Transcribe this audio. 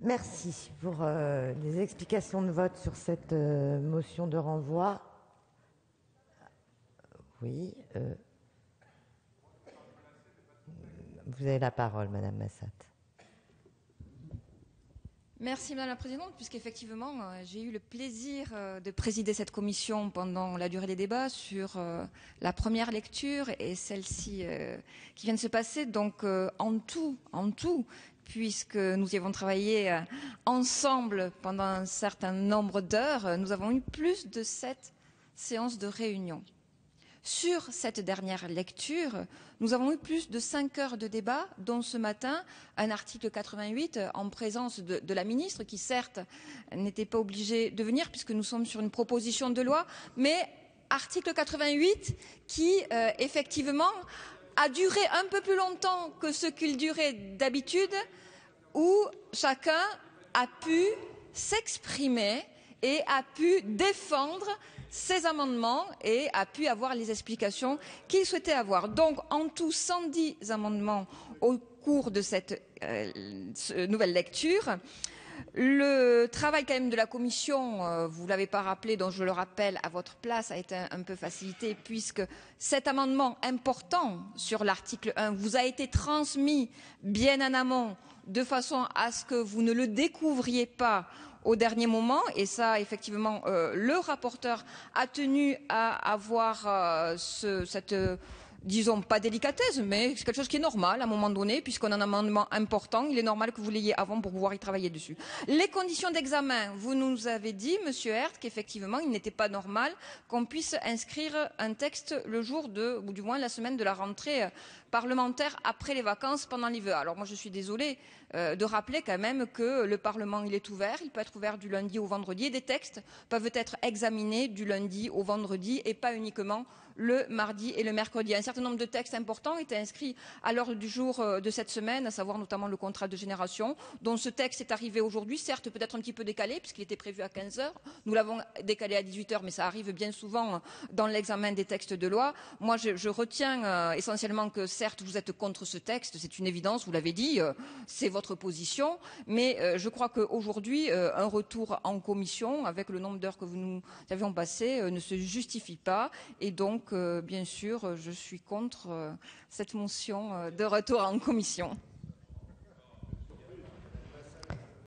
Merci pour les explications de vote sur cette motion de renvoi. Oui. Vous avez la parole, Madame Massat. Merci Madame la Présidente, puisqu'effectivement j'ai eu le plaisir de présider cette commission pendant la durée des débats sur la première lecture et celle-ci qui vient de se passer. Donc en tout, puisque nous y avons travaillé ensemble pendant un certain nombre d'heures, nous avons eu plus de 7 séances de réunion. Sur cette dernière lecture, nous avons eu plus de 5 heures de débat, dont ce matin un article 88 en présence de la ministre, qui certes n'était pas obligée de venir puisque nous sommes sur une proposition de loi, mais article 88 qui effectivement a duré un peu plus longtemps que ce qu'il durait d'habitude, où chacun a pu s'exprimer et a pu défendre ses amendements et a pu avoir les explications qu'il souhaitait avoir. Donc, en tout, 110 amendements au cours de cette nouvelle lecture. Le travail quand même de la commission, vous ne l'avez pas rappelé, donc je le rappelle à votre place, a été un peu facilité puisque cet amendement important sur l'article 1 vous a été transmis bien en amont de façon à ce que vous ne le découvriez pas au dernier moment, et ça, effectivement, le rapporteur a tenu à avoir cette, disons, pas délicatesse, mais c'est quelque chose qui est normal à un moment donné, puisqu'on a un amendement important, il est normal que vous l'ayez avant pour pouvoir y travailler dessus. Les conditions d'examen, vous nous avez dit, Monsieur Herth, qu'effectivement, il n'était pas normal qu'on puisse inscrire un texte le jour de, ou du moins la semaine de la rentrée parlementaire après les vacances pendant l'hiver. Alors moi, je suis désolée de rappeler quand même que le Parlement, il est ouvert, il peut être ouvert du lundi au vendredi, et des textes peuvent être examinés du lundi au vendredi et pas uniquement le mardi et le mercredi. Un certain nombre de textes importants étaient inscrits à l'ordre du jour de cette semaine, à savoir notamment le contrat de génération, dont ce texte est arrivé aujourd'hui, certes peut-être un petit peu décalé, puisqu'il était prévu à 15 heures. Nous l'avons décalé à 18 heures, mais ça arrive bien souvent dans l'examen des textes de loi. Moi, je retiens essentiellement que certes, vous êtes contre ce texte, c'est une évidence, vous l'avez dit, c'est votre position, mais je crois qu'aujourd'hui, un retour en commission, avec le nombre d'heures que nous avions passées, ne se justifie pas, et donc, bien sûr, je suis contre cette motion de retour en commission.